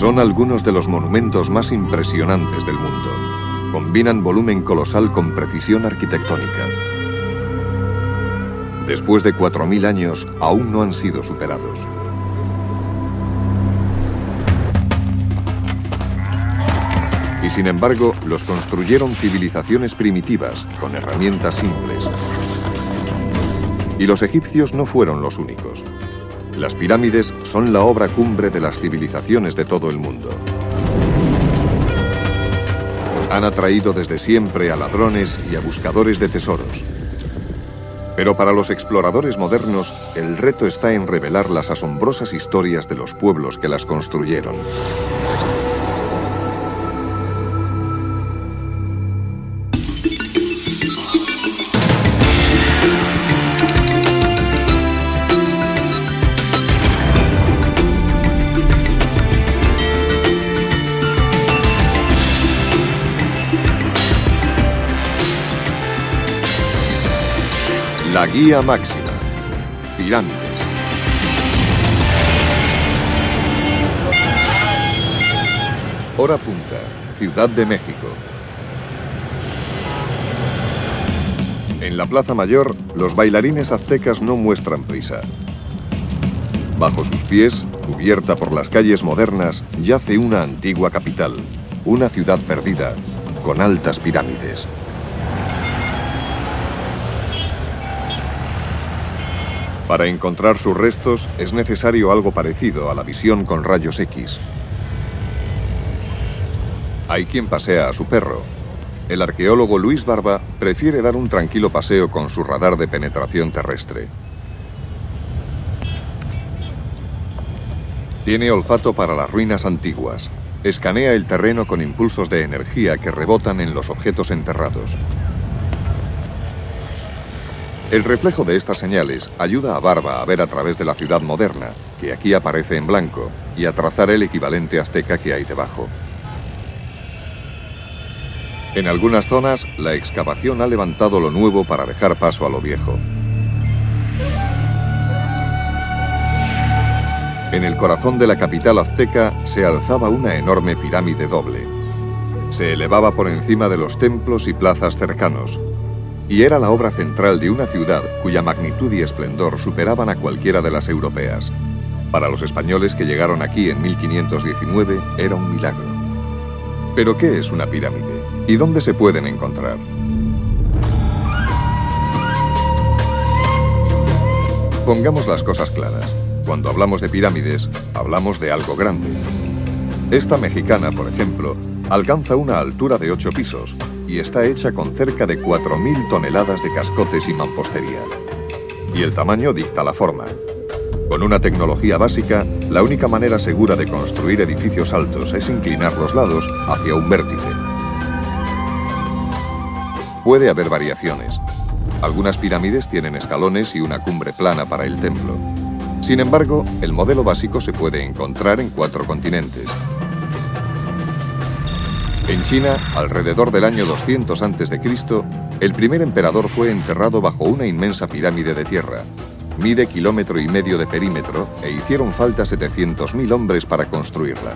Son algunos de los monumentos más impresionantes del mundo. Combinan volumen colosal con precisión arquitectónica. Después de 4000 años, aún no han sido superados. Y sin embargo, los construyeron civilizaciones primitivas, con herramientas simples. Y los egipcios no fueron los únicos. Las pirámides son la obra cumbre de las civilizaciones de todo el mundo. Han atraído desde siempre a ladrones y a buscadores de tesoros. Pero para los exploradores modernos, el reto está en revelar las asombrosas historias de los pueblos que las construyeron. La guía máxima. Pirámides. Hora punta. Ciudad de México. En la Plaza Mayor, los bailarines aztecas no muestran prisa. Bajo sus pies, cubierta por las calles modernas, yace una antigua capital, una ciudad perdida, con altas pirámides. Para encontrar sus restos es necesario algo parecido a la visión con rayos X. Hay quien pasea a su perro. El arqueólogo Luis Barba prefiere dar un tranquilo paseo con su radar de penetración terrestre. Tiene olfato para las ruinas antiguas. Escanea el terreno con impulsos de energía que rebotan en los objetos enterrados. El reflejo de estas señales ayuda a Barba a ver a través de la ciudad moderna, que aquí aparece en blanco, y a trazar el equivalente azteca que hay debajo. En algunas zonas, la excavación ha levantado lo nuevo para dejar paso a lo viejo. En el corazón de la capital azteca se alzaba una enorme pirámide doble. Se elevaba por encima de los templos y plazas cercanos, y era la obra central de una ciudad cuya magnitud y esplendor superaban a cualquiera de las europeas. Para los españoles que llegaron aquí en 1519 era un milagro. ¿Pero qué es una pirámide? ¿Y dónde se pueden encontrar? Pongamos las cosas claras. Cuando hablamos de pirámides, hablamos de algo grande. Esta mexicana, por ejemplo, alcanza una altura de 8 pisos y está hecha con cerca de 4000 toneladas de cascotes y mampostería. Y el tamaño dicta la forma. Con una tecnología básica, la única manera segura de construir edificios altos es inclinar los lados hacia un vértice. Puede haber variaciones. Algunas pirámides tienen escalones y una cumbre plana para el templo. Sin embargo, el modelo básico se puede encontrar en 4 continentes. En China, alrededor del año 200 a.C., el primer emperador fue enterrado bajo una inmensa pirámide de tierra. Mide 1,5 kilómetros de perímetro e hicieron falta 700.000 hombres para construirla.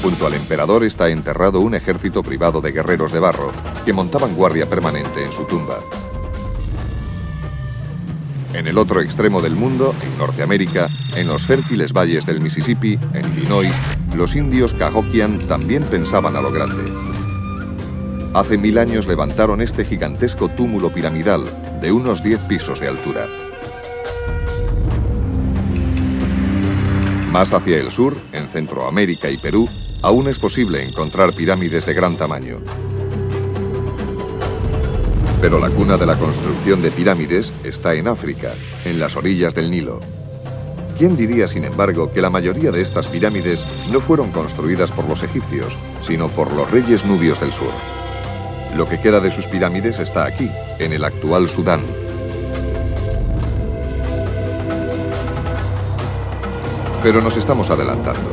Junto al emperador está enterrado un ejército privado de guerreros de barro que montaban guardia permanente en su tumba. En el otro extremo del mundo, en Norteamérica, en los fértiles valles del Mississippi, en Illinois, los indios Cahokian también pensaban a lo grande. Hace 1000 años levantaron este gigantesco túmulo piramidal de unos 10 pisos de altura. Más hacia el sur, en Centroamérica y Perú, aún es posible encontrar pirámides de gran tamaño. Pero la cuna de la construcción de pirámides está en África, en las orillas del Nilo. ¿Quién diría, sin embargo, que la mayoría de estas pirámides no fueron construidas por los egipcios, sino por los reyes nubios del sur? Lo que queda de sus pirámides está aquí, en el actual Sudán. Pero nos estamos adelantando.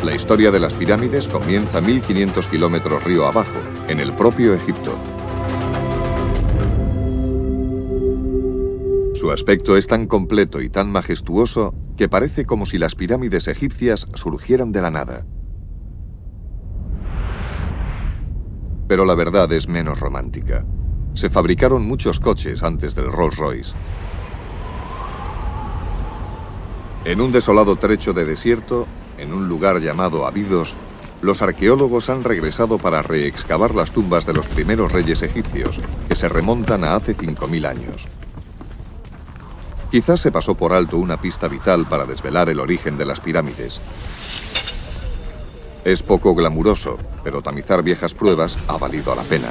La historia de las pirámides comienza 1500 kilómetros río abajo, en el propio Egipto. Su aspecto es tan completo y tan majestuoso que parece como si las pirámides egipcias surgieran de la nada. Pero la verdad es menos romántica. Se fabricaron muchos coches antes del Rolls-Royce. En un desolado trecho de desierto, en un lugar llamado Abidos, los arqueólogos han regresado para reexcavar las tumbas de los primeros reyes egipcios, que se remontan a hace 5000 años. Quizás se pasó por alto una pista vital para desvelar el origen de las pirámides. Es poco glamuroso, pero tamizar viejas pruebas ha valido la pena.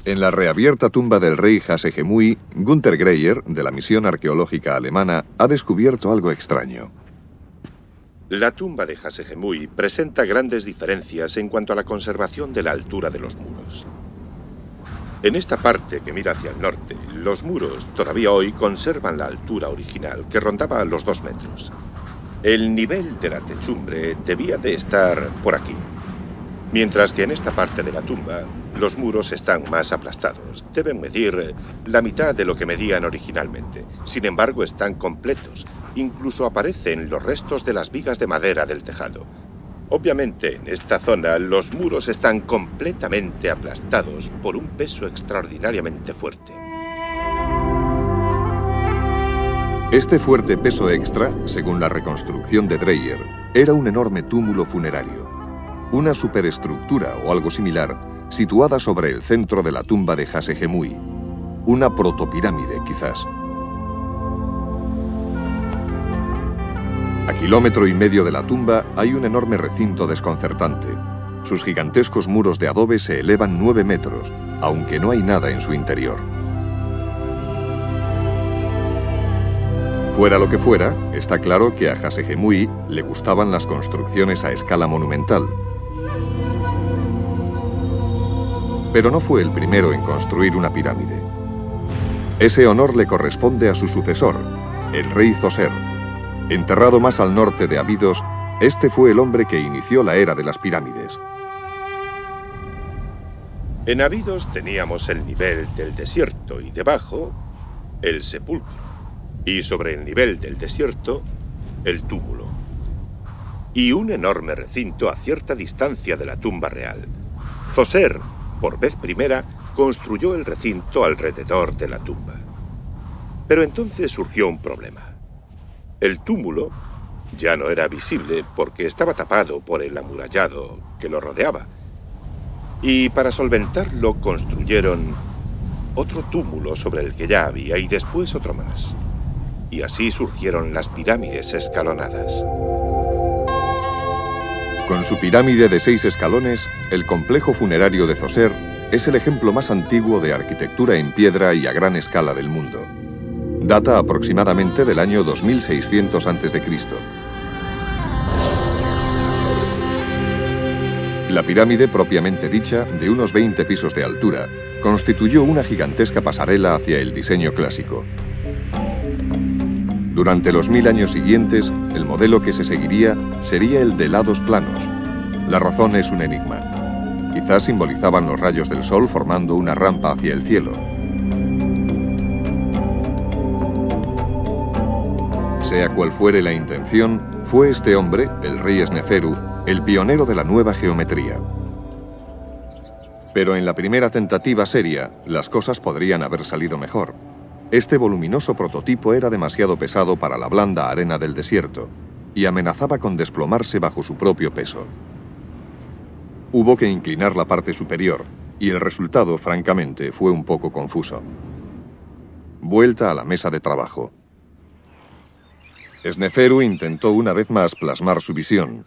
En la reabierta tumba del rey Hasehemui, Günter Grayer, de la misión arqueológica alemana, ha descubierto algo extraño. La tumba de Hasehemui presenta grandes diferencias en cuanto a la conservación de la altura de los muros. En esta parte que mira hacia el norte, los muros todavía hoy conservan la altura original, que rondaba los 2 metros. El nivel de la techumbre debía de estar por aquí, mientras que en esta parte de la tumba los muros están más aplastados. Deben medir la mitad de lo que medían originalmente. Sin embargo, están completos. Incluso aparecen los restos de las vigas de madera del tejado. Obviamente, en esta zona, los muros están completamente aplastados por un peso extraordinariamente fuerte. Este fuerte peso extra, según la reconstrucción de Dreyer, era un enorme túmulo funerario. Una superestructura o algo similar situada sobre el centro de la tumba de Hasehemui. Una protopirámide, quizás. A 1,5 kilómetros de la tumba hay un enorme recinto desconcertante. Sus gigantescos muros de adobe se elevan 9 metros, aunque no hay nada en su interior. Fuera lo que fuera, está claro que a Hasehemui le gustaban las construcciones a escala monumental. Pero no fue el primero en construir una pirámide. Ese honor le corresponde a su sucesor, el rey Zoser. Enterrado más al norte de Abidos, este fue el hombre que inició la era de las pirámides. En Abidos teníamos el nivel del desierto y debajo el sepulcro. Y sobre el nivel del desierto, el túmulo. Y un enorme recinto a cierta distancia de la tumba real. Zoser, por vez primera, construyó el recinto alrededor de la tumba. Pero entonces surgió un problema. El túmulo ya no era visible porque estaba tapado por el amurallado que lo rodeaba. Y para solventarlo construyeron otro túmulo sobre el que ya había y después otro más. Y así surgieron las pirámides escalonadas. Con su pirámide de 6 escalones, el complejo funerario de Zoser es el ejemplo más antiguo de arquitectura en piedra y a gran escala del mundo. Data aproximadamente del año 2600 a.C. La pirámide propiamente dicha, de unos 20 pisos de altura, constituyó una gigantesca pasarela hacia el diseño clásico. Durante los 1000 años siguientes, el modelo que se seguiría sería el de lados planos. La razón es un enigma. Quizás simbolizaban los rayos del sol formando una rampa hacia el cielo. Sea cual fuere la intención, fue este hombre, el rey Sneferu, el pionero de la nueva geometría. Pero en la primera tentativa seria, las cosas podrían haber salido mejor. Este voluminoso prototipo era demasiado pesado para la blanda arena del desierto y amenazaba con desplomarse bajo su propio peso. Hubo que inclinar la parte superior y el resultado, francamente, fue un poco confuso. Vuelta a la mesa de trabajo. Sneferu intentó una vez más plasmar su visión.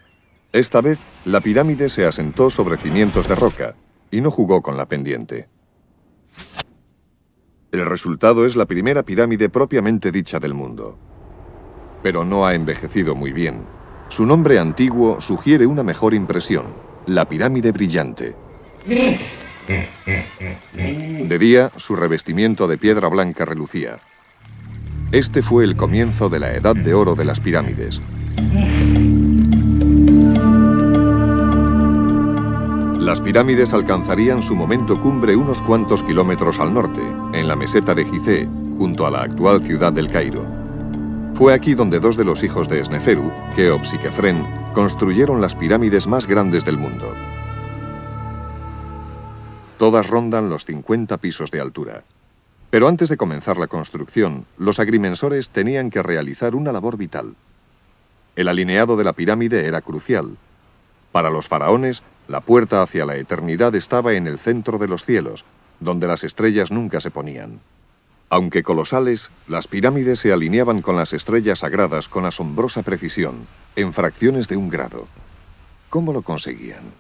Esta vez, la pirámide se asentó sobre cimientos de roca y no jugó con la pendiente. El resultado es la primera pirámide propiamente dicha del mundo. Pero no ha envejecido muy bien. Su nombre antiguo sugiere una mejor impresión, la pirámide brillante. De día, su revestimiento de piedra blanca relucía. Este fue el comienzo de la edad de oro de las pirámides. Las pirámides alcanzarían su momento cumbre unos cuantos kilómetros al norte, en la meseta de Gizeh, junto a la actual ciudad del Cairo. Fue aquí donde dos de los hijos de Sneferu, Keops y Kefren, construyeron las pirámides más grandes del mundo. Todas rondan los 50 pisos de altura. Pero antes de comenzar la construcción, los agrimensores tenían que realizar una labor vital. El alineado de la pirámide era crucial. Para los faraones, la puerta hacia la eternidad estaba en el centro de los cielos, donde las estrellas nunca se ponían. Aunque colosales, las pirámides se alineaban con las estrellas sagradas con asombrosa precisión, en fracciones de 1 grado. ¿Cómo lo conseguían?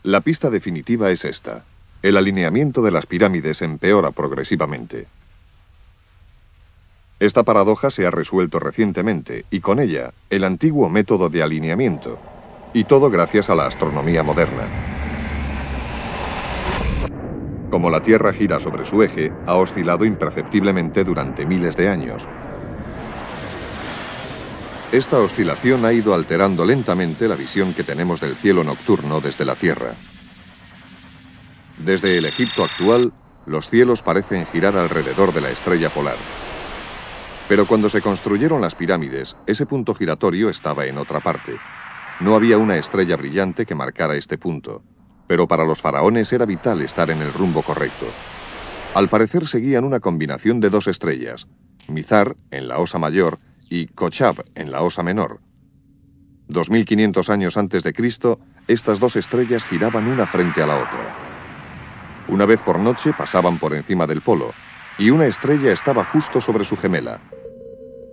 La pista definitiva es esta. El alineamiento de las pirámides empeora progresivamente. Esta paradoja se ha resuelto recientemente y con ella el antiguo método de alineamiento, y todo gracias a la astronomía moderna. Como la Tierra gira sobre su eje, ha oscilado imperceptiblemente durante miles de años. Esta oscilación ha ido alterando lentamente la visión que tenemos del cielo nocturno desde la Tierra. Desde el Egipto actual, los cielos parecen girar alrededor de la estrella polar. Pero cuando se construyeron las pirámides, ese punto giratorio estaba en otra parte. No había una estrella brillante que marcara este punto, pero para los faraones era vital estar en el rumbo correcto. Al parecer seguían una combinación de 2 estrellas, Mizar en la Osa Mayor y Kochab en la Osa Menor. 2500 años antes de Cristo, estas 2 estrellas giraban una frente a la otra. Una vez por noche pasaban por encima del polo, y una estrella estaba justo sobre su gemela.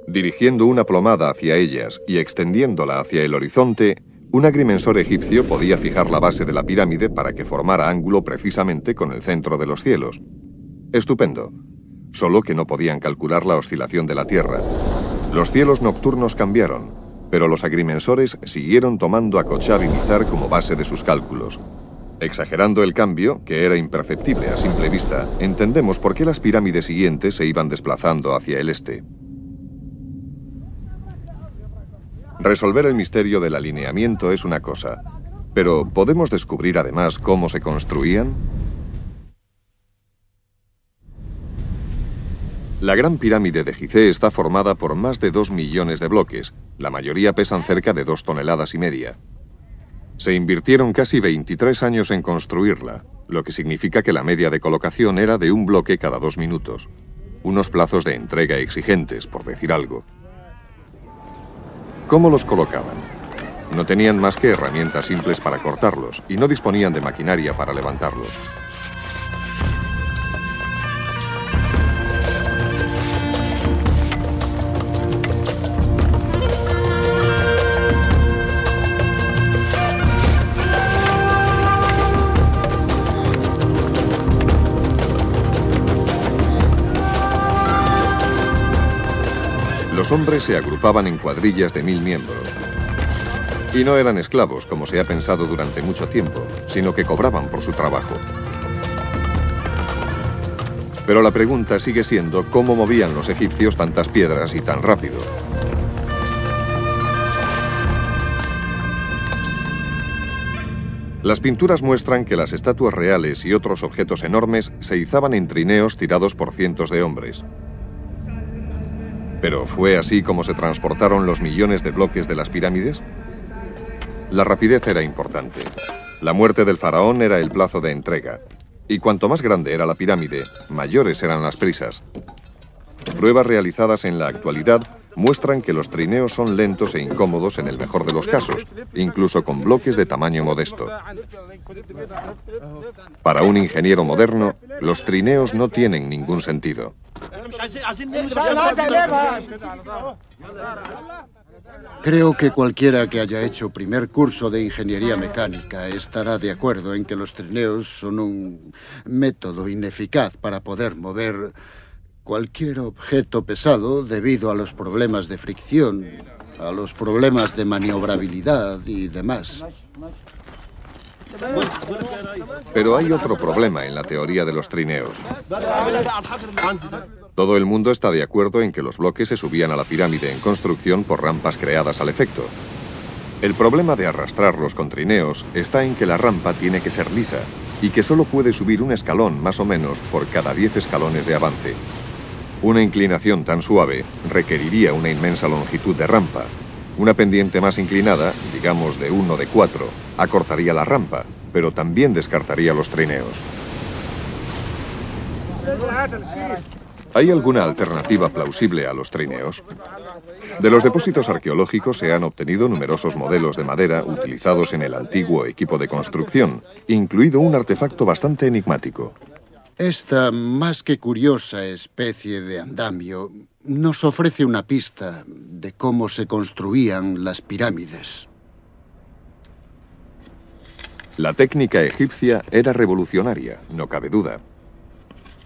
Dirigiendo una plomada hacia ellas y extendiéndola hacia el horizonte, un agrimensor egipcio podía fijar la base de la pirámide para que formara ángulo precisamente con el centro de los cielos. Estupendo. Solo que no podían calcular la oscilación de la Tierra. Los cielos nocturnos cambiaron, pero los agrimensores siguieron tomando a Kochab y Mizar como base de sus cálculos. Exagerando el cambio, que era imperceptible a simple vista, entendemos por qué las pirámides siguientes se iban desplazando hacia el este. Resolver el misterio del alineamiento es una cosa, pero ¿podemos descubrir además cómo se construían? La Gran Pirámide de Gizeh está formada por más de 2 millones de bloques, la mayoría pesan cerca de 2,5 toneladas. Se invirtieron casi 23 años en construirla, lo que significa que la media de colocación era de 1 bloque cada 2 minutos. Unos plazos de entrega exigentes, por decir algo. ¿Cómo los colocaban? No tenían más que herramientas simples para cortarlos y no disponían de maquinaria para levantarlos. Los hombres se agrupaban en cuadrillas de 1000 miembros. Y no eran esclavos, como se ha pensado durante mucho tiempo, sino que cobraban por su trabajo. Pero la pregunta sigue siendo cómo movían los egipcios tantas piedras y tan rápido. Las pinturas muestran que las estatuas reales y otros objetos enormes se izaban en trineos tirados por cientos de hombres. ¿Pero fue así como se transportaron los millones de bloques de las pirámides? La rapidez era importante. La muerte del faraón era el plazo de entrega. Y cuanto más grande era la pirámide, mayores eran las prisas. Pruebas realizadas en la actualidad muestran que los trineos son lentos e incómodos en el mejor de los casos, incluso con bloques de tamaño modesto. Para un ingeniero moderno, los trineos no tienen ningún sentido. Creo que cualquiera que haya hecho primer curso de ingeniería mecánica estará de acuerdo en que los trineos son un método ineficaz para poder mover cualquier objeto pesado debido a los problemas de fricción, a los problemas de maniobrabilidad y demás. Pero hay otro problema en la teoría de los trineos. Todo el mundo está de acuerdo en que los bloques se subían a la pirámide en construcción por rampas creadas al efecto. El problema de arrastrarlos con trineos está en que la rampa tiene que ser lisa y que solo puede subir un escalón más o menos por cada 10 escalones de avance. Una inclinación tan suave requeriría una inmensa longitud de rampa. Una pendiente más inclinada, digamos de 1 de 4, acortaría la rampa, pero también descartaría los trineos. ¿Hay alguna alternativa plausible a los trineos? De los depósitos arqueológicos se han obtenido numerosos modelos de madera utilizados en el antiguo equipo de construcción, incluido un artefacto bastante enigmático. Esta más que curiosa especie de andamio nos ofrece una pista de cómo se construían las pirámides. La técnica egipcia era revolucionaria, no cabe duda.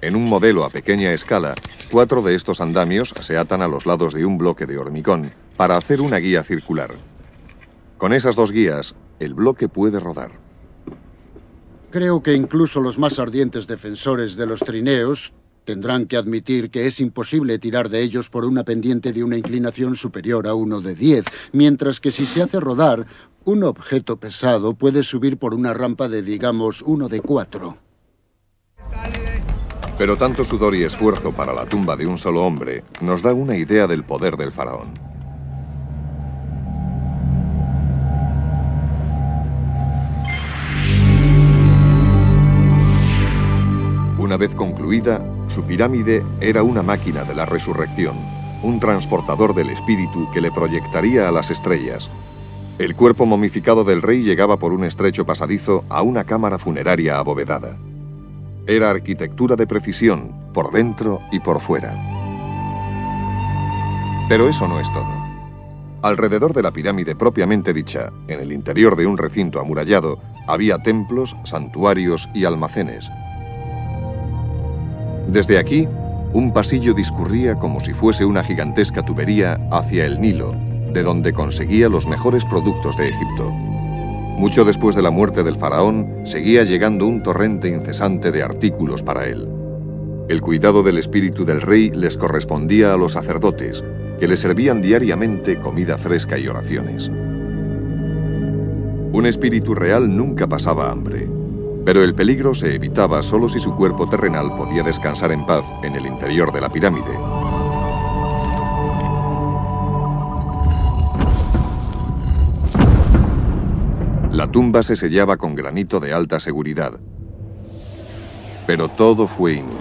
En un modelo a pequeña escala, 4 de estos andamios se atan a los lados de un bloque de hormigón para hacer una guía circular. Con esas 2 guías, el bloque puede rodar. Creo que incluso los más ardientes defensores de los trineos tendrán que admitir que es imposible tirar de ellos por una pendiente de una inclinación superior a 1 de 10, mientras que si se hace rodar, un objeto pesado puede subir por una rampa de, digamos, 1 de 4. Pero tanto sudor y esfuerzo para la tumba de un solo hombre nos da una idea del poder del faraón. Una vez concluida, su pirámide era una máquina de la resurrección, un transportador del espíritu que le proyectaría a las estrellas. El cuerpo momificado del rey llegaba por un estrecho pasadizo a una cámara funeraria abovedada. Era arquitectura de precisión, por dentro y por fuera. Pero eso no es todo. Alrededor de la pirámide propiamente dicha, en el interior de un recinto amurallado, había templos, santuarios y almacenes. Desde aquí, un pasillo discurría como si fuese una gigantesca tubería hacia el Nilo, de donde conseguía los mejores productos de Egipto. Mucho después de la muerte del faraón, seguía llegando un torrente incesante de artículos para él. El cuidado del espíritu del rey les correspondía a los sacerdotes, que le servían diariamente comida fresca y oraciones. Un espíritu real nunca pasaba hambre, pero el peligro se evitaba solo si su cuerpo terrenal podía descansar en paz en el interior de la pirámide. La tumba se sellaba con granito de alta seguridad. Pero todo fue inútil.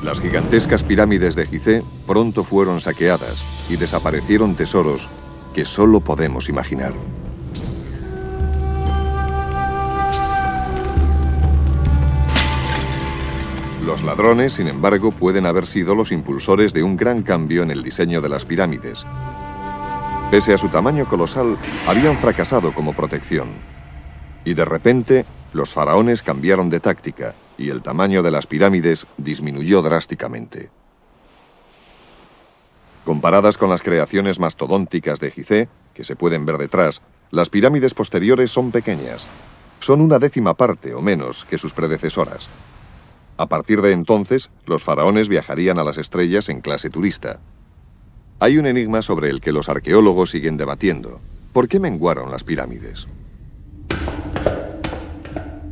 Las gigantescas pirámides de Gizeh pronto fueron saqueadas y desaparecieron tesoros que solo podemos imaginar. Los ladrones, sin embargo, pueden haber sido los impulsores de un gran cambio en el diseño de las pirámides. Pese a su tamaño colosal, habían fracasado como protección. Y de repente, los faraones cambiaron de táctica y el tamaño de las pirámides disminuyó drásticamente. Comparadas con las creaciones mastodónticas de Gizeh, que se pueden ver detrás, las pirámides posteriores son pequeñas. Son una 10ª parte o menos que sus predecesoras. A partir de entonces, los faraones viajarían a las estrellas en clase turista. Hay un enigma sobre el que los arqueólogos siguen debatiendo. ¿Por qué menguaron las pirámides?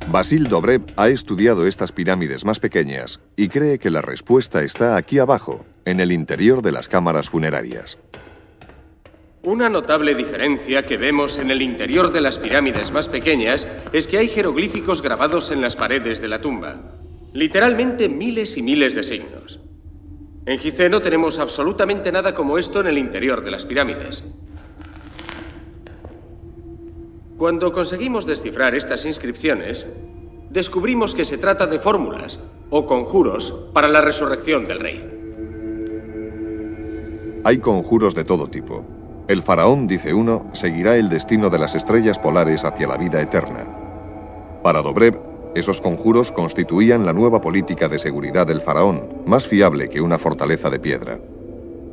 Basil Dobrev ha estudiado estas pirámides más pequeñas y cree que la respuesta está aquí abajo, en el interior de las cámaras funerarias. Una notable diferencia que vemos en el interior de las pirámides más pequeñas es que hay jeroglíficos grabados en las paredes de la tumba. Literalmente miles y miles de signos. En Gizeh no tenemos absolutamente nada como esto en el interior de las pirámides. Cuando conseguimos descifrar estas inscripciones, descubrimos que se trata de fórmulas o conjuros para la resurrección del rey. Hay conjuros de todo tipo. El faraón, dice uno, seguirá el destino de las estrellas polares hacia la vida eterna. Para Dobrev, esos conjuros constituían la nueva política de seguridad del faraón, más fiable que una fortaleza de piedra.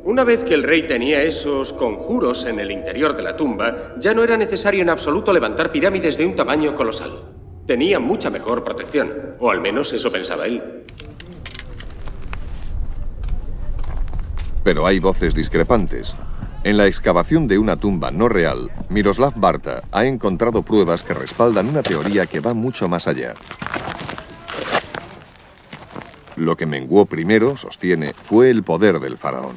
Una vez que el rey tenía esos conjuros en el interior de la tumba, ya no era necesario en absoluto levantar pirámides de un tamaño colosal. Tenía mucha mejor protección, o al menos eso pensaba él. Pero hay voces discrepantes. En la excavación de una tumba no real, Miroslav Barta ha encontrado pruebas que respaldan una teoría que va mucho más allá. Lo que menguó primero, sostiene, fue el poder del faraón.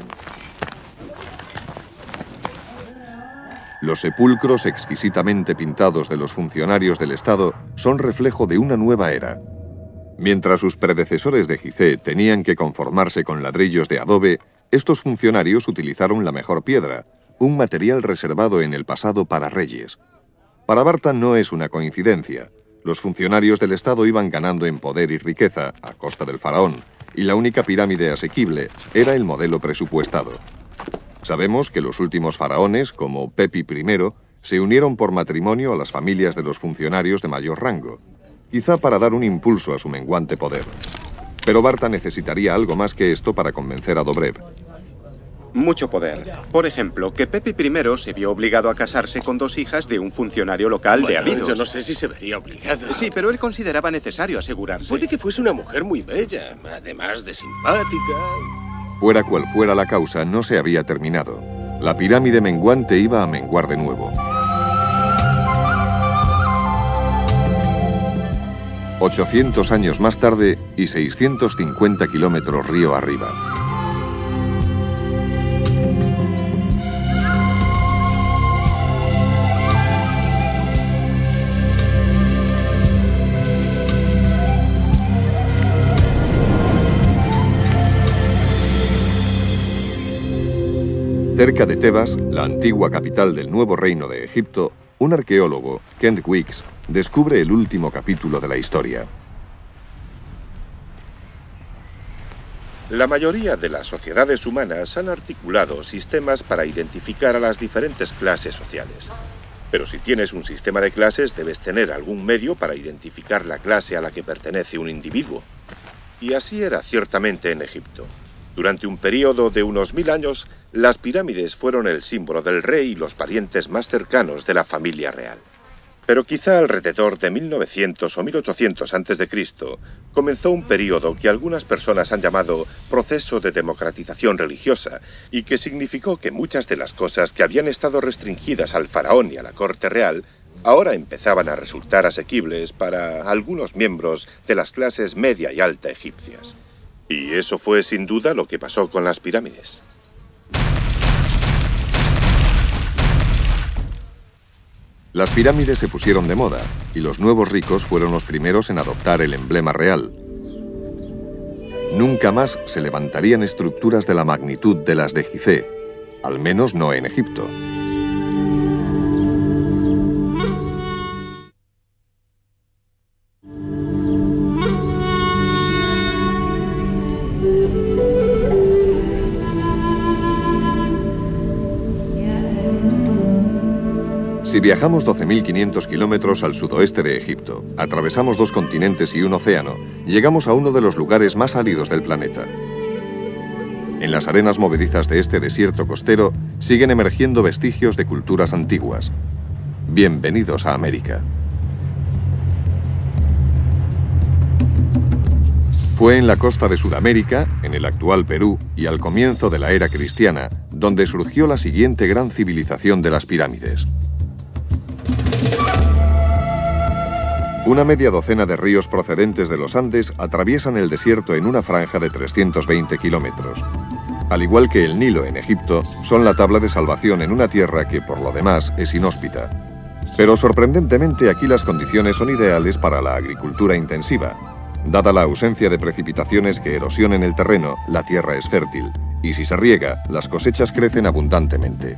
Los sepulcros exquisitamente pintados de los funcionarios del Estado son reflejo de una nueva era. Mientras sus predecesores de Gizeh tenían que conformarse con ladrillos de adobe, estos funcionarios utilizaron la mejor piedra, un material reservado en el pasado para reyes. Para Barta no es una coincidencia. Los funcionarios del Estado iban ganando en poder y riqueza a costa del faraón, y la única pirámide asequible era el modelo presupuestado. Sabemos que los últimos faraones, como Pepi I, se unieron por matrimonio a las familias de los funcionarios de mayor rango, quizá para dar un impulso a su menguante poder. Pero Barta necesitaría algo más que esto para convencer a Dobrev. Mucho poder. Por ejemplo, que Pepe I se vio obligado a casarse con 2 hijas de un funcionario local de Abidos. Yo no sé si se vería obligado. Sí, pero él consideraba necesario asegurarse. Puede que fuese una mujer muy bella, además de simpática. Fuera cual fuera la causa, no se había terminado. La pirámide menguante iba a menguar de nuevo. 800 años más tarde y 650 kilómetros río arriba. Cerca de Tebas, la antigua capital del nuevo reino de Egipto, un arqueólogo, Kent Weeks, descubre el último capítulo de la historia. La mayoría de las sociedades humanas han articulado sistemas para identificar a las diferentes clases sociales. Pero si tienes un sistema de clases, debes tener algún medio para identificar la clase a la que pertenece un individuo. Y así era ciertamente en Egipto. Durante un periodo de unos 1000 años, las pirámides fueron el símbolo del rey y los parientes más cercanos de la familia real. Pero quizá alrededor de 1900 o 1800 a.C. comenzó un periodo que algunas personas han llamado proceso de democratización religiosa y que significó que muchas de las cosas que habían estado restringidas al faraón y a la corte real ahora empezaban a resultar asequibles para algunos miembros de las clases media y alta egipcias. Y eso fue sin duda lo que pasó con las pirámides. Las pirámides se pusieron de moda y los nuevos ricos fueron los primeros en adoptar el emblema real. Nunca más se levantarían estructuras de la magnitud de las de Gizeh, al menos no en Egipto. Si viajamos 12.500 kilómetros al sudoeste de Egipto, atravesamos 2 continentes y un océano, llegamos a uno de los lugares más áridos del planeta. En las arenas movedizas de este desierto costero siguen emergiendo vestigios de culturas antiguas. Bienvenidos a América. Fue en la costa de Sudamérica, en el actual Perú y al comienzo de la era cristiana, donde surgió la siguiente gran civilización de las pirámides. Una media docena de ríos procedentes de los Andes atraviesan el desierto en una franja de 320 kilómetros. Al igual que el Nilo en Egipto, son la tabla de salvación en una tierra que, por lo demás, es inhóspita. Pero sorprendentemente aquí las condiciones son ideales para la agricultura intensiva. Dada la ausencia de precipitaciones que erosionen el terreno, la tierra es fértil, y si se riega, las cosechas crecen abundantemente.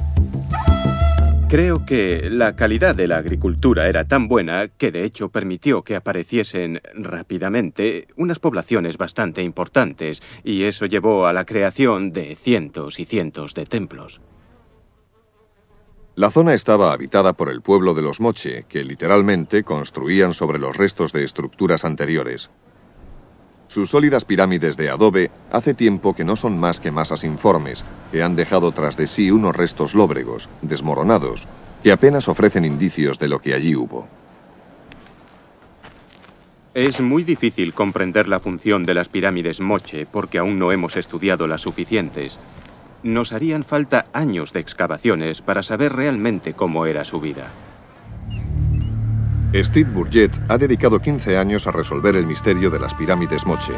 Creo que la calidad de la agricultura era tan buena que de hecho permitió que apareciesen rápidamente unas poblaciones bastante importantes y eso llevó a la creación de cientos y cientos de templos. La zona estaba habitada por el pueblo de los Moche, que literalmente construían sobre los restos de estructuras anteriores. Sus sólidas pirámides de adobe hace tiempo que no son más que masas informes, que han dejado tras de sí unos restos lóbregos, desmoronados, que apenas ofrecen indicios de lo que allí hubo. Es muy difícil comprender la función de las pirámides Moche porque aún no hemos estudiado las suficientes. nos harían falta años de excavaciones para saber realmente cómo era su vida. Steve Burgett ha dedicado 15 años a resolver el misterio de las pirámides Moche.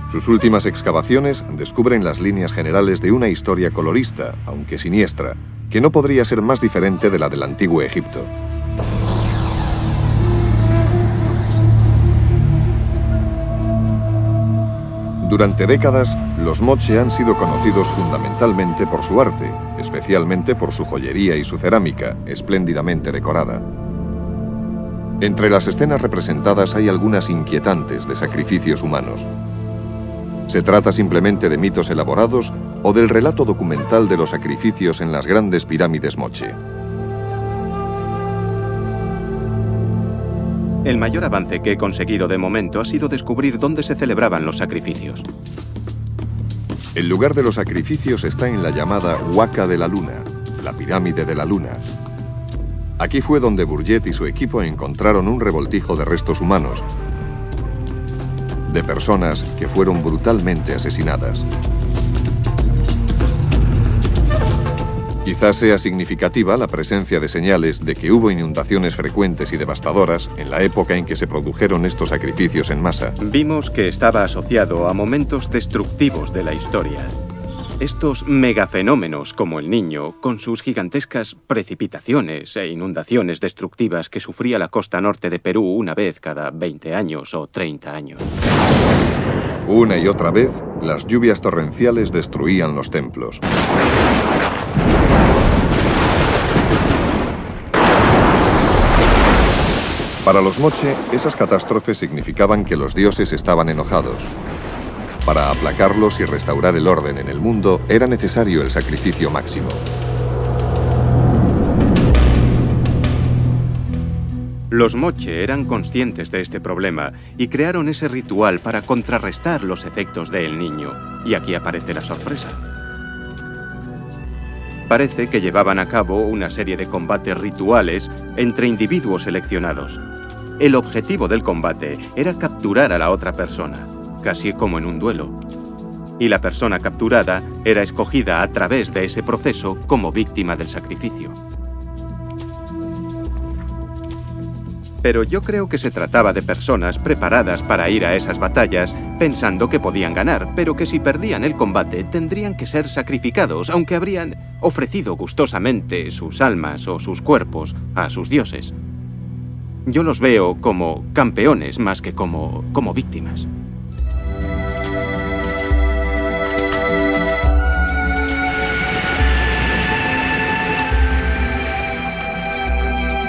Sus últimas excavaciones descubren las líneas generales de una historia colorista, aunque siniestra, que no podría ser más diferente de la del antiguo Egipto. Durante décadas, los Moche han sido conocidos fundamentalmente por su arte, especialmente por su joyería y su cerámica, espléndidamente decorada. Entre las escenas representadas hay algunas inquietantes de sacrificios humanos. ¿Se trata simplemente de mitos elaborados o del relato documental de los sacrificios en las grandes pirámides Moche? El mayor avance que he conseguido de momento ha sido descubrir dónde se celebraban los sacrificios. El lugar de los sacrificios está en la llamada Huaca de la Luna, la pirámide de la Luna. Aquí fue donde Burgett y su equipo encontraron un revoltijo de restos humanos, de personas que fueron brutalmente asesinadas. Quizás sea significativa la presencia de señales de que hubo inundaciones frecuentes y devastadoras en la época en que se produjeron estos sacrificios en masa. Vimos que estaba asociado a momentos destructivos de la historia. Estos megafenómenos como el Niño, con sus gigantescas precipitaciones e inundaciones destructivas que sufría la costa norte de Perú una vez cada 20 años o 30 años. Una y otra vez, las lluvias torrenciales destruían los templos. Para los Moche, esas catástrofes significaban que los dioses estaban enojados. Para aplacarlos y restaurar el orden en el mundo, era necesario el sacrificio máximo. Los Moche eran conscientes de este problema y crearon ese ritual para contrarrestar los efectos de El Niño. Y aquí aparece la sorpresa. Parece que llevaban a cabo una serie de combates rituales entre individuos seleccionados. El objetivo del combate era capturar a la otra persona, casi como en un duelo. Y la persona capturada era escogida a través de ese proceso como víctima del sacrificio. Pero yo creo que se trataba de personas preparadas para ir a esas batallas pensando que podían ganar, pero que si perdían el combate tendrían que ser sacrificados, aunque habrían ofrecido gustosamente sus almas o sus cuerpos a sus dioses. Yo los veo como campeones más que como víctimas.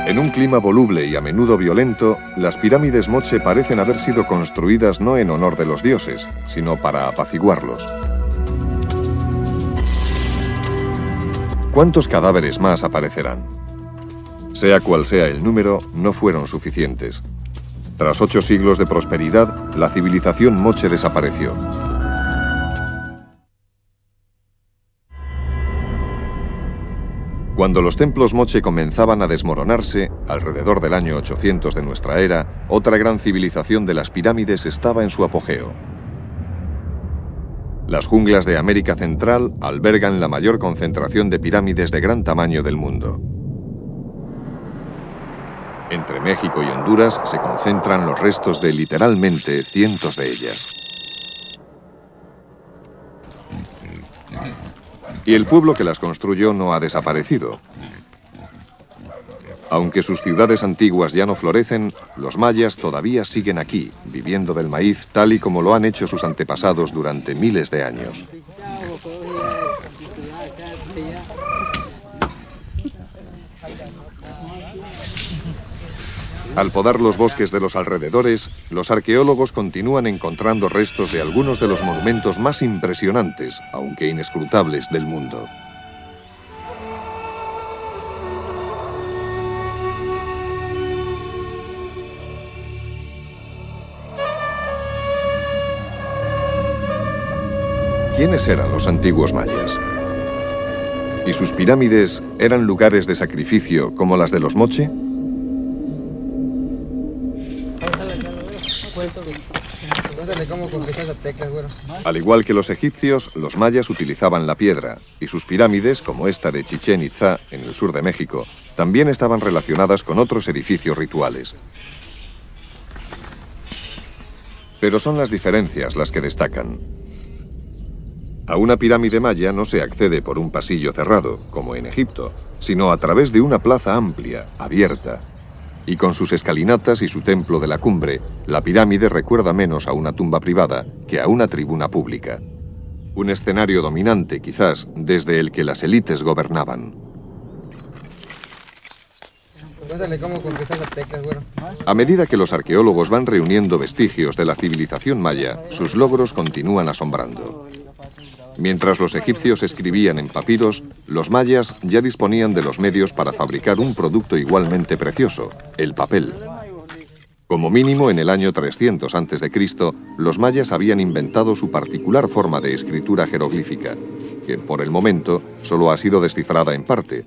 En un clima voluble y a menudo violento, las pirámides Moche parecen haber sido construidas no en honor de los dioses, sino para apaciguarlos. ¿Cuántos cadáveres más aparecerán? Sea cual sea el número, no fueron suficientes. Tras 8 siglos de prosperidad, la civilización Moche desapareció. Cuando los templos Moche comenzaban a desmoronarse, alrededor del año 800 de nuestra era, otra gran civilización de las pirámides estaba en su apogeo. Las junglas de América Central albergan la mayor concentración de pirámides de gran tamaño del mundo. Entre México y Honduras se concentran los restos de literalmente cientos de ellas. Y el pueblo que las construyó no ha desaparecido. Aunque sus ciudades antiguas ya no florecen, los mayas todavía siguen aquí, viviendo del maíz tal y como lo han hecho sus antepasados durante miles de años. Al podar los bosques de los alrededores, los arqueólogos continúan encontrando restos de algunos de los monumentos más impresionantes, aunque inescrutables, del mundo. ¿Quiénes eran los antiguos mayas? ¿Y sus pirámides eran lugares de sacrificio como las de los Moche? Al igual que los egipcios, los mayas utilizaban la piedra, y sus pirámides, como esta de Chichén Itzá, en el sur de México, también estaban relacionadas con otros edificios rituales. Pero son las diferencias las que destacan. A una pirámide maya no se accede por un pasillo cerrado, como en Egipto, sino a través de una plaza amplia, abierta. Y con sus escalinatas y su templo de la cumbre, la pirámide recuerda menos a una tumba privada que a una tribuna pública. Un escenario dominante, quizás, desde el que las élites gobernaban. A medida que los arqueólogos van reuniendo vestigios de la civilización maya, sus logros continúan asombrando. Mientras los egipcios escribían en papiros, los mayas ya disponían de los medios para fabricar un producto igualmente precioso, el papel. Como mínimo, en el año 300 a.C., los mayas habían inventado su particular forma de escritura jeroglífica, que por el momento solo ha sido descifrada en parte.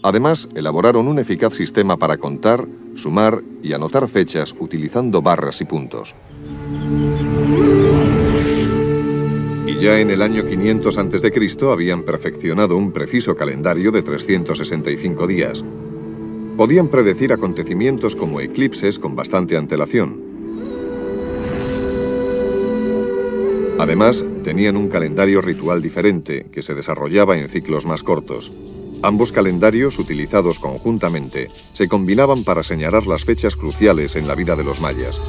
Además, elaboraron un eficaz sistema para contar, sumar y anotar fechas utilizando barras y puntos. Y ya en el año 500 a.C. habían perfeccionado un preciso calendario de 365 días. Podían predecir acontecimientos como eclipses con bastante antelación. Además, tenían un calendario ritual diferente que se desarrollaba en ciclos más cortos. Ambos calendarios, utilizados conjuntamente, se combinaban para señalar las fechas cruciales en la vida de los mayas.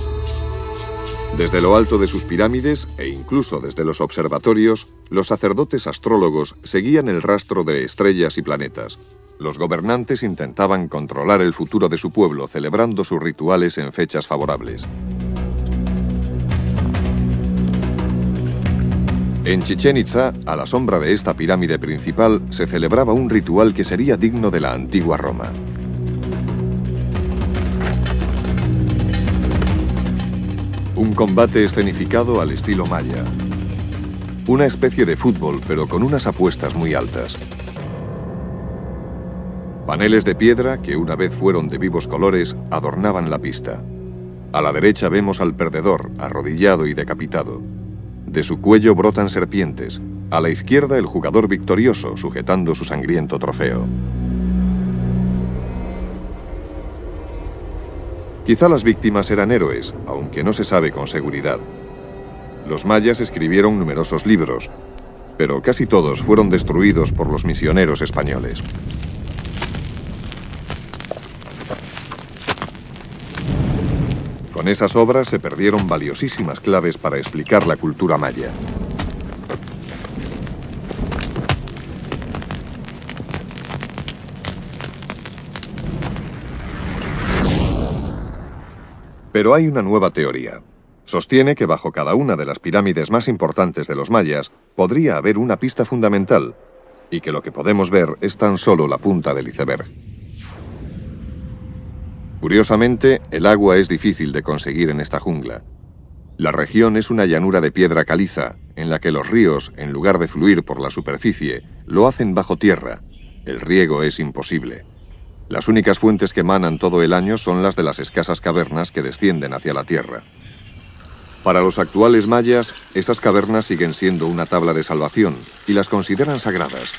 Desde lo alto de sus pirámides, e incluso desde los observatorios, los sacerdotes astrólogos seguían el rastro de estrellas y planetas. Los gobernantes intentaban controlar el futuro de su pueblo, celebrando sus rituales en fechas favorables. En Chichén Itzá, a la sombra de esta pirámide principal, se celebraba un ritual que sería digno de la antigua Roma. Un combate escenificado al estilo maya. Una especie de fútbol, pero con unas apuestas muy altas. Paneles de piedra, que una vez fueron de vivos colores, adornaban la pista. A la derecha vemos al perdedor, arrodillado y decapitado. De su cuello brotan serpientes. A la izquierda, el jugador victorioso, sujetando su sangriento trofeo. Quizá las víctimas eran héroes, aunque no se sabe con seguridad. Los mayas escribieron numerosos libros, pero casi todos fueron destruidos por los misioneros españoles. Con esas obras se perdieron valiosísimas claves para explicar la cultura maya. Pero hay una nueva teoría. Sostiene que bajo cada una de las pirámides más importantes de los mayas podría haber una pista fundamental, y que lo que podemos ver es tan solo la punta del iceberg. Curiosamente, el agua es difícil de conseguir en esta jungla. La región es una llanura de piedra caliza, en la que los ríos, en lugar de fluir por la superficie, lo hacen bajo tierra. El riego es imposible. Las únicas fuentes que manan todo el año son las de las escasas cavernas que descienden hacia la tierra. Para los actuales mayas, esas cavernas siguen siendo una tabla de salvación y las consideran sagradas.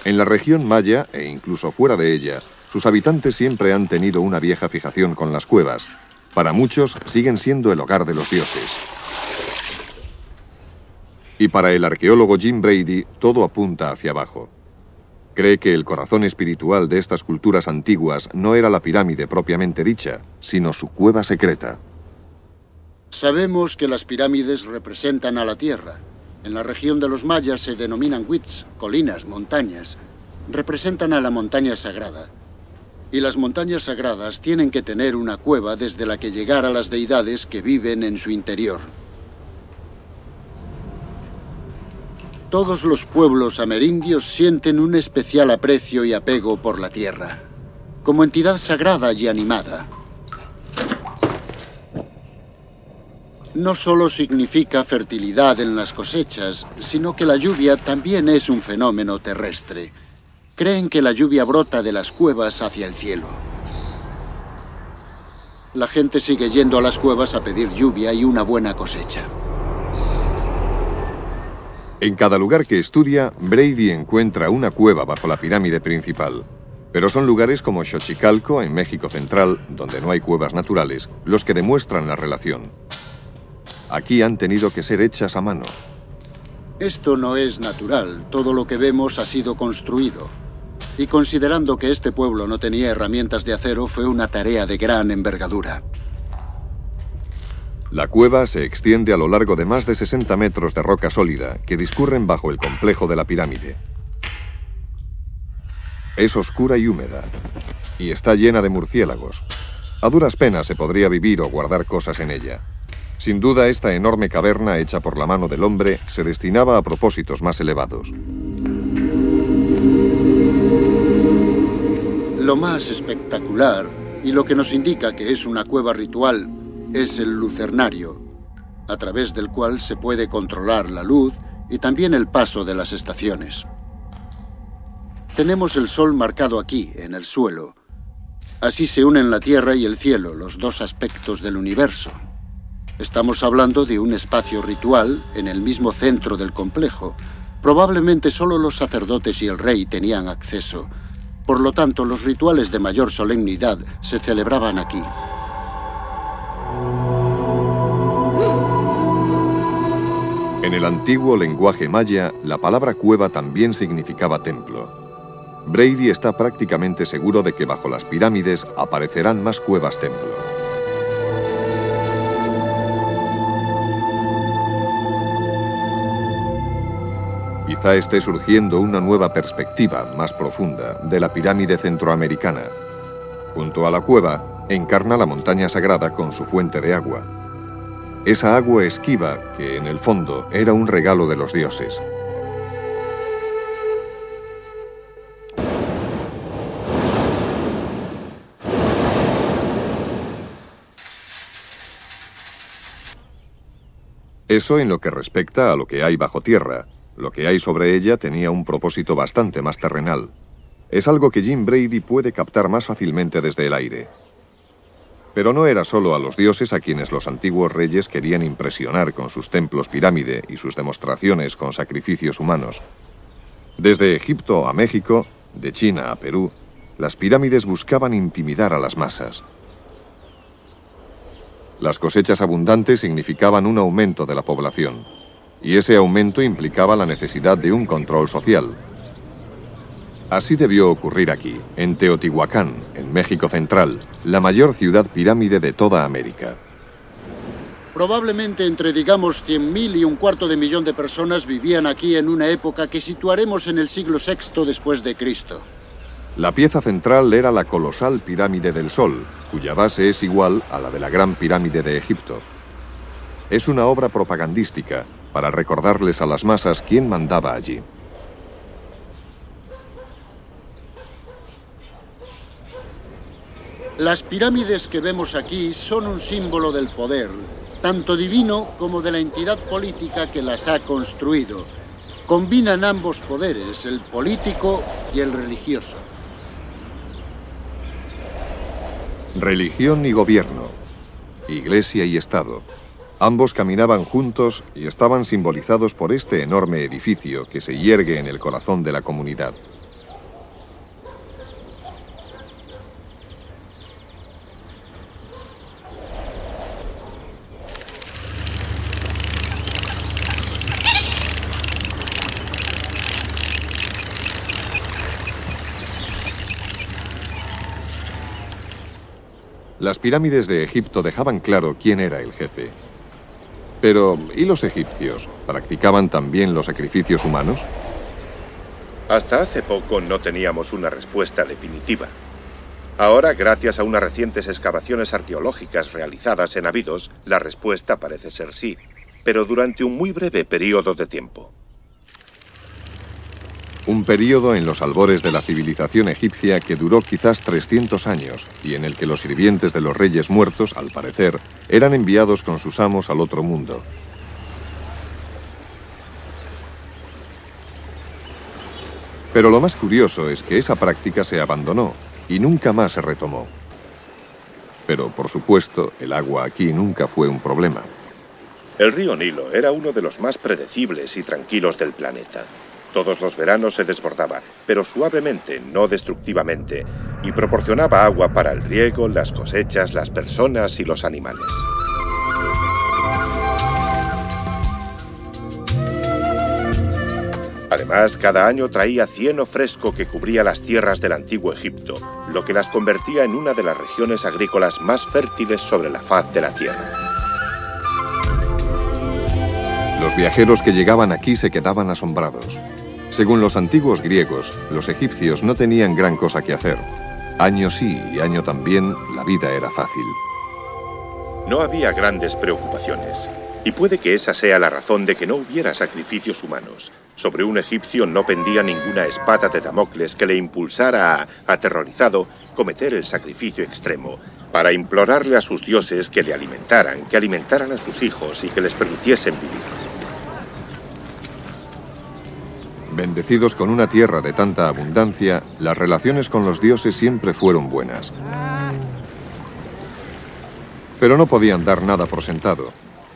En la región maya, e incluso fuera de ella, sus habitantes siempre han tenido una vieja fijación con las cuevas. Para muchos, siguen siendo el hogar de los dioses. Y para el arqueólogo Jim Brady, todo apunta hacia abajo. Cree que el corazón espiritual de estas culturas antiguas no era la pirámide propiamente dicha, sino su cueva secreta. Sabemos que las pirámides representan a la tierra. En la región de los mayas se denominan wits, colinas, montañas. Representan a la montaña sagrada. Y las montañas sagradas tienen que tener una cueva desde la que llegar a las deidades que viven en su interior. Todos los pueblos amerindios sienten un especial aprecio y apego por la tierra, como entidad sagrada y animada. No solo significa fertilidad en las cosechas, sino que la lluvia también es un fenómeno terrestre. Creen que la lluvia brota de las cuevas hacia el cielo. La gente sigue yendo a las cuevas a pedir lluvia y una buena cosecha. En cada lugar que estudia, Brady encuentra una cueva bajo la pirámide principal. Pero son lugares como Xochicalco, en México Central, donde no hay cuevas naturales, los que demuestran la relación. Aquí han tenido que ser hechas a mano. Esto no es natural. Todo lo que vemos ha sido construido. Y considerando que este pueblo no tenía herramientas de acero, fue una tarea de gran envergadura. La cueva se extiende a lo largo de más de 60 metros de roca sólida que discurren bajo el complejo de la pirámide. Es oscura y húmeda, y está llena de murciélagos. A duras penas se podría vivir o guardar cosas en ella. Sin duda, esta enorme caverna hecha por la mano del hombre se destinaba a propósitos más elevados. Lo más espectacular, y lo que nos indica que es una cueva ritual, es el lucernario, a través del cual se puede controlar la luz y también el paso de las estaciones. Tenemos el sol marcado aquí, en el suelo. Así se unen la tierra y el cielo, los dos aspectos del universo. Estamos hablando de un espacio ritual en el mismo centro del complejo. Probablemente solo los sacerdotes y el rey tenían acceso. Por lo tanto, los rituales de mayor solemnidad se celebraban aquí. En el antiguo lenguaje maya, la palabra cueva también significaba templo. Brady está prácticamente seguro de que bajo las pirámides aparecerán más cuevas-templo. Quizá esté surgiendo una nueva perspectiva más profunda de la pirámide centroamericana. Junto a la cueva, encarna la montaña sagrada con su fuente de agua. Esa agua esquiva que, en el fondo, era un regalo de los dioses. Eso en lo que respecta a lo que hay bajo tierra. Lo que hay sobre ella tenía un propósito bastante más terrenal. Es algo que Jim Brady puede captar más fácilmente desde el aire. Pero no era solo a los dioses a quienes los antiguos reyes querían impresionar con sus templos pirámide y sus demostraciones con sacrificios humanos. Desde Egipto a México, de China a Perú, las pirámides buscaban intimidar a las masas. Las cosechas abundantes significaban un aumento de la población, y ese aumento implicaba la necesidad de un control social. Así debió ocurrir aquí, en Teotihuacán, en México Central, la mayor ciudad pirámide de toda América. Probablemente entre, digamos, 100.000 y 250.000 de personas vivían aquí en una época que situaremos en el siglo VI después de Cristo. La pieza central era la colosal pirámide del Sol, cuya base es igual a la de la Gran Pirámide de Egipto. Es una obra propagandística para recordarles a las masas quién mandaba allí. Las pirámides que vemos aquí son un símbolo del poder, tanto divino como de la entidad política que las ha construido. Combinan ambos poderes, el político y el religioso. Religión y gobierno, iglesia y Estado. Ambos caminaban juntos y estaban simbolizados por este enorme edificio que se yergue en el corazón de la comunidad. Las pirámides de Egipto dejaban claro quién era el jefe. Pero, ¿y los egipcios? ¿Practicaban también los sacrificios humanos? Hasta hace poco no teníamos una respuesta definitiva. Ahora, gracias a unas recientes excavaciones arqueológicas realizadas en Abidos, la respuesta parece ser sí, pero durante un muy breve periodo de tiempo. Un periodo en los albores de la civilización egipcia que duró quizás 300 años y en el que los sirvientes de los reyes muertos, al parecer, eran enviados con sus amos al otro mundo. Pero lo más curioso es que esa práctica se abandonó y nunca más se retomó. Pero, por supuesto, el agua aquí nunca fue un problema. El río Nilo era uno de los más predecibles y tranquilos del planeta. Todos los veranos se desbordaba, pero suavemente, no destructivamente, y proporcionaba agua para el riego, las cosechas, las personas y los animales. Además, cada año traía cieno fresco que cubría las tierras del antiguo Egipto, lo que las convertía en una de las regiones agrícolas más fértiles sobre la faz de la tierra. Los viajeros que llegaban aquí se quedaban asombrados. Según los antiguos griegos, los egipcios no tenían gran cosa que hacer. Año sí y año también, la vida era fácil. No había grandes preocupaciones, y puede que esa sea la razón de que no hubiera sacrificios humanos. Sobre un egipcio no pendía ninguna espada de Damocles que le impulsara a, aterrorizado, cometer el sacrificio extremo, para implorarle a sus dioses que le alimentaran, que alimentaran a sus hijos y que les permitiesen vivir. Bendecidos con una tierra de tanta abundancia, las relaciones con los dioses siempre fueron buenas. Pero no podían dar nada por sentado.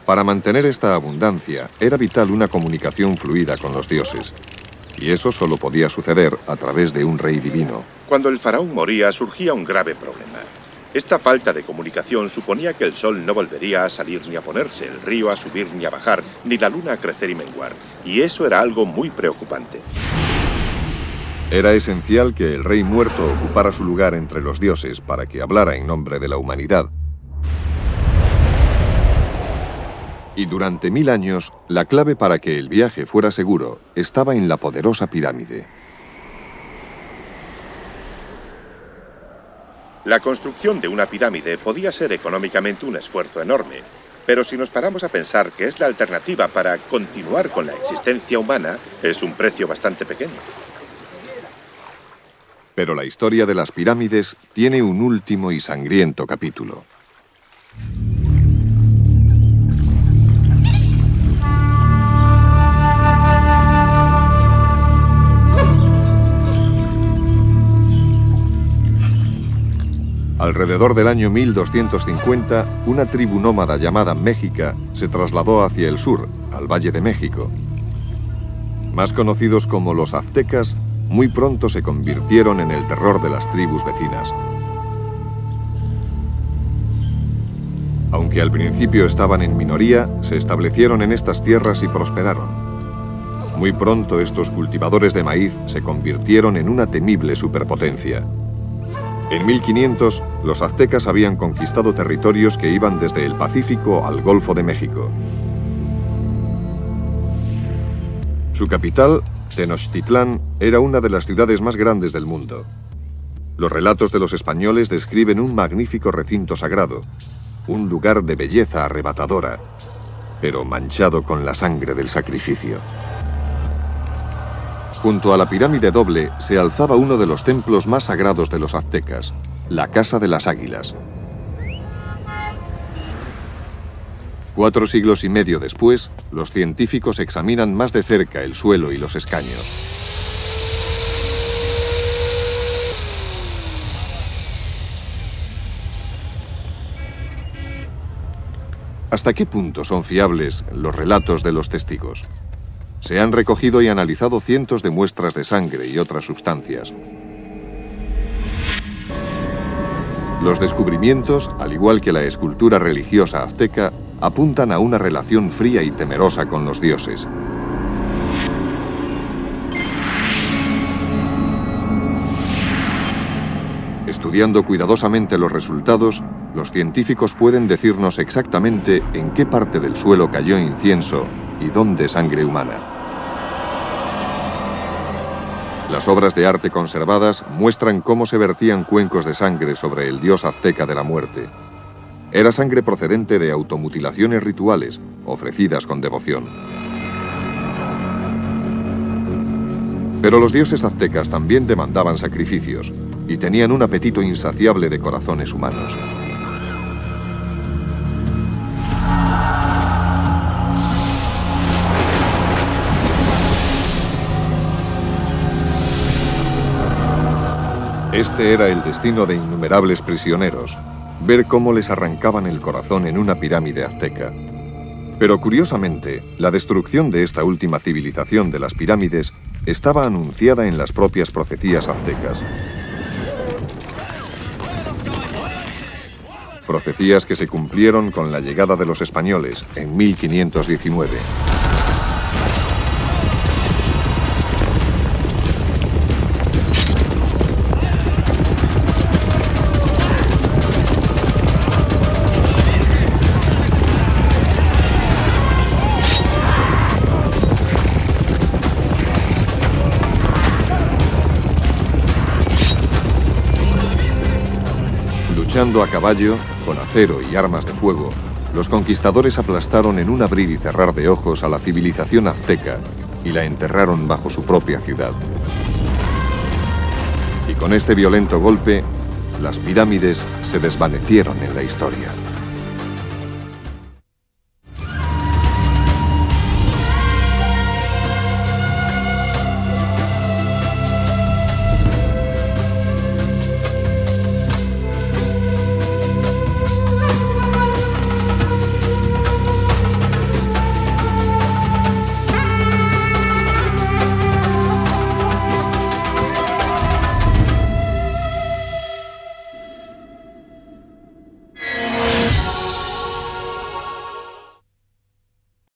Para mantener esta abundancia, era vital una comunicación fluida con los dioses. Y eso solo podía suceder a través de un rey divino. Cuando el faraón moría, surgía un grave problema. Esta falta de comunicación suponía que el sol no volvería a salir ni a ponerse, el río a subir ni a bajar, ni la luna a crecer y menguar. Y eso era algo muy preocupante. Era esencial que el rey muerto ocupara su lugar entre los dioses para que hablara en nombre de la humanidad. Y durante 1000 años, la clave para que el viaje fuera seguro estaba en la poderosa pirámide. La construcción de una pirámide podía ser económicamente un esfuerzo enorme, pero si nos paramos a pensar que es la alternativa para continuar con la existencia humana, es un precio bastante pequeño. Pero la historia de las pirámides tiene un último y sangriento capítulo. Alrededor del año 1250, una tribu nómada llamada Méxica se trasladó hacia el sur, al Valle de México. Más conocidos como los aztecas, muy pronto se convirtieron en el terror de las tribus vecinas. Aunque al principio estaban en minoría, se establecieron en estas tierras y prosperaron. Muy pronto estos cultivadores de maíz se convirtieron en una temible superpotencia. En 1500, los aztecas habían conquistado territorios que iban desde el Pacífico al Golfo de México. Su capital, Tenochtitlán, era una de las ciudades más grandes del mundo. Los relatos de los españoles describen un magnífico recinto sagrado, un lugar de belleza arrebatadora, pero manchado con la sangre del sacrificio. Junto a la pirámide doble se alzaba uno de los templos más sagrados de los aztecas, la Casa de las Águilas. 4 siglos y medio después, los científicos examinan más de cerca el suelo y los escaños. ¿Hasta qué punto son fiables los relatos de los testigos? Se han recogido y analizado cientos de muestras de sangre y otras sustancias. Los descubrimientos, al igual que la escultura religiosa azteca, apuntan a una relación fría y temerosa con los dioses. Estudiando cuidadosamente los resultados, los científicos pueden decirnos exactamente en qué parte del suelo cayó incienso y dónde sangre humana. Las obras de arte conservadas muestran cómo se vertían cuencos de sangre sobre el dios azteca de la muerte. Era sangre procedente de automutilaciones rituales, ofrecidas con devoción. Pero los dioses aztecas también demandaban sacrificios y tenían un apetito insaciable de corazones humanos. Este era el destino de innumerables prisioneros, ver cómo les arrancaban el corazón en una pirámide azteca. Pero curiosamente, la destrucción de esta última civilización de las pirámides estaba anunciada en las propias profecías aztecas. Profecías que se cumplieron con la llegada de los españoles en 1519. Luchando a caballo, con acero y armas de fuego, los conquistadores aplastaron en un abrir y cerrar de ojos a la civilización azteca y la enterraron bajo su propia ciudad. Y con este violento golpe, las pirámides se desvanecieron en la historia.